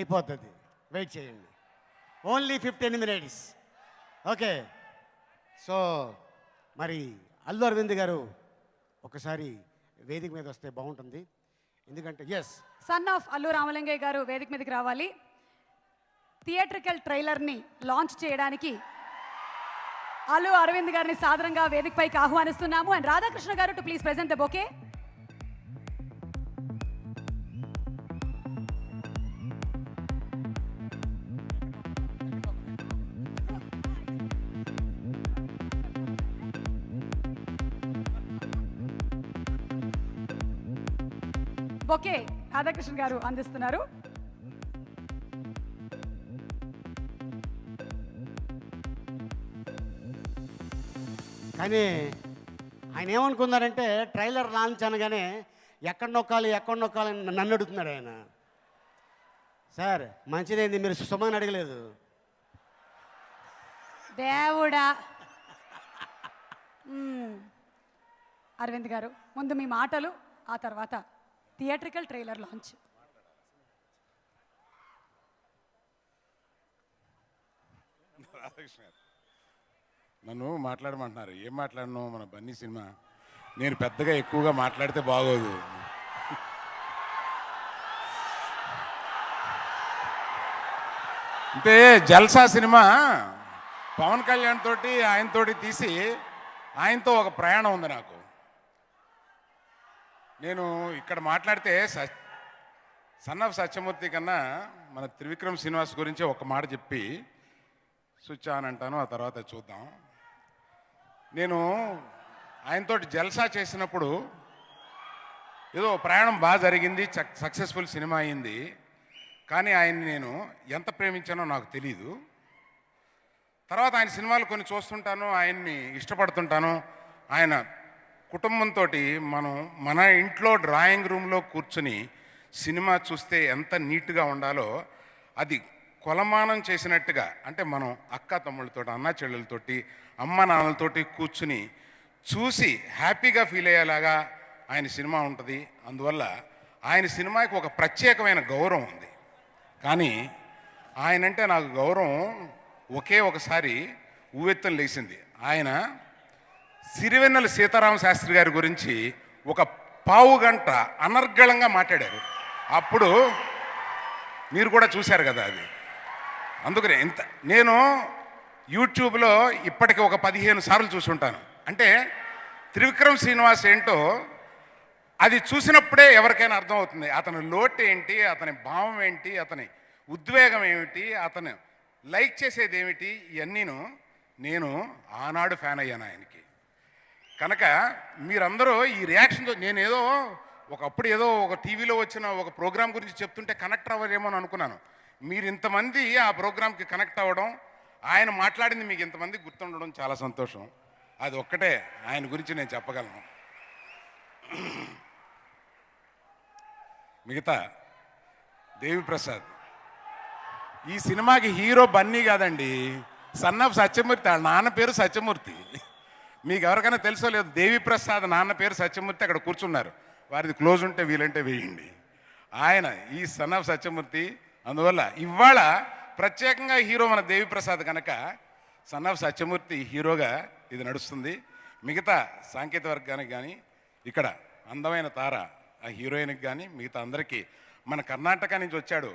అయిపోతుంది, వెయిట్ చేయండి. Only 15 minutes. Okay, so మరి అల్లు అరవింద్ గారు ఒకసారి వేదిక మీద వస్తే బాగుంటుంది. ఎందుకంటే సన్ ఆఫ్ అల్లు రామలింగయ్య గారు వేదిక మీదకి రావాలి. థియేట్రికల్ ట్రైలర్ని లాంచ్ చేయడానికి అల్లు అరవింద్ గారిని సాదరంగా వేదికపైకి ఆహ్వానిస్తున్నాము. అండ్ రాధాకృష్ణ గారు to please present the bouquet. Bouquet Radhakrishna గారు అందిస్తున్నారు. కానీ ఆయన ఏమనుకున్నారంటే ట్రైలర్ లాంచ్ అనగానే ఎక్కడ నొక్కాలి అని నన్ను అడుగుతున్నాడు ఆయన. సార్ మంచిదైంది మీరు సుమని అడగలేదు. దేవుడా. అరవింద్ గారు ముందు మీ మాటలు, ఆ తర్వాత థియేట్రికల్ ట్రైలర్ లాంచ్. నన్ను మాట్లాడమంటున్నారు. ఏం మాట్లాడను, మన బన్నీ సినిమా. నేను పెద్దగా ఎక్కువగా మాట్లాడితే బాగోదు. అంటే జల్సా సినిమా పవన్ కళ్యాణ్ తోటి ఆయనతోటి తీసి ఆయనతో ఒక ప్రయాణం ఉంది నాకు. నేను ఇక్కడ మాట్లాడితే సన్ ఆఫ్ సత్యమూర్తి కన్నా మన త్రివిక్రమ్ శ్రీనివాస్ గురించి ఒక మాట చెప్పి స్విచ్ ఆన్ అంటాను, ఆ తర్వాత చూద్దాం. నేను ఆయనతోటి జల్సా చేసినప్పుడు ఏదో ప్రయాణం బాగా జరిగింది, సక్సెస్ఫుల్ సినిమా అయింది. కానీ ఆయన్ని నేను ఎంత ప్రేమించానో నాకు తెలీదు. తర్వాత ఆయన సినిమాలు కొన్ని చూస్తుంటాను, ఆయన్ని ఇష్టపడుతుంటాను. ఆయన కుటుంబంతో మనం మన ఇంట్లో డ్రాయింగ్ రూమ్లో కూర్చుని సినిమా చూస్తే ఎంత నీట్గా ఉండాలో అది కొలమానం చేసినట్టుగా, అంటే మనం అక్క తమ్ముళ్ళతో, అన్న చెల్లెలతోటి, అమ్మ నాన్నలతోటి కూర్చుని చూసి హ్యాపీగా ఫీల్ అయ్యేలాగా ఆయన సినిమా ఉంటుంది. అందువల్ల ఆయన సినిమాకి ఒక ప్రత్యేకమైన గౌరవం ఉంది. కానీ ఆయనంటే నాకు గౌరవం ఒకే ఒకసారి ఉవ్వెత్తున లేచింది. ఆయన సిరివెన్నెల సీతారామ శాస్త్రి గారి గురించి ఒక పావు గంట అనర్గళంగా మాట్లాడారు. అప్పుడు మీరు కూడా చూశారు కదా అది. అందుకనే నేను యూట్యూబ్లో ఇప్పటికి ఒక 15 సార్లు చూసుంటాను. అంటే త్రివిక్రమ్ శ్రీనివాస్ ఏంటో అది చూసినప్పుడే ఎవరికైనా అర్థమవుతుంది. అతని లోటు ఏంటి, అతని భావం ఏంటి, అతని ఉద్వేగం ఏమిటి, అతను లైక్ చేసేది ఏమిటి, ఇవన్నీను నేను ఆనాడు ఫ్యాన్ అయ్యాను ఆయనకి. కనుక మీరందరూ ఈ రియాక్షన్తో, నేనేదో ఒకప్పుడు ఏదో ఒక టీవీలో వచ్చిన ఒక ప్రోగ్రాం గురించి చెప్తుంటే కనెక్ట్ అవ్వరేమో అని అనుకున్నాను. మీరు ఇంతమంది ఆ ప్రోగ్రాంకి కనెక్ట్ అవ్వడం, ఆయన మాట్లాడింది మీకు ఇంతమంది గుర్తుండడం చాలా సంతోషం. అది ఒక్కటే ఆయన గురించి నేను చెప్పగలను. మిగతా దేవిప్రసాద్ ఈ సినిమాకి హీరో బన్నీ కాదండి, సన్ ఆఫ్ సత్యమూర్తి. వాళ్ళ నాన్న పేరు సత్యమూర్తి. మీకు ఎవరికైనా తెలుసో లేదు, దేవిప్రసాద్ నాన్న పేరు సత్యమూర్తి. అక్కడ కూర్చున్నారు, వారిది క్లోజ్ ఉంటే వీలంటే వేయండి. ఆయన ఈ సన్ ఆఫ్ సత్యమూర్తి. అందువల్ల ఇవాళ ప్రత్యేకంగా హీరో మన దేవిప్రసాద్ కనుక సన్ ఆఫ్ సత్యమూర్తి హీరోగా ఇది నడుస్తుంది. మిగతా సాంకేతిక వర్గానికి కానీ, ఇక్కడ అందమైన తార ఆ హీరోయిన్కి కానీ, మిగతా అందరికీ, మన కర్ణాటక నుంచి వచ్చాడు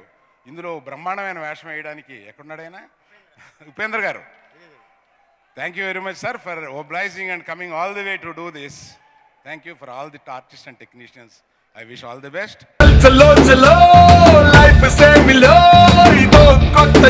ఇందులో బ్రహ్మాండమైన వేషం వేయడానికి. ఎక్కడున్నాడైనా ఉపేంద్ర గారు, thank you very much sir for obliging and coming all the way to do this. Thank you for all the artist and technicians. I wish all the best. Chalo chalo, life se milo, ido kotta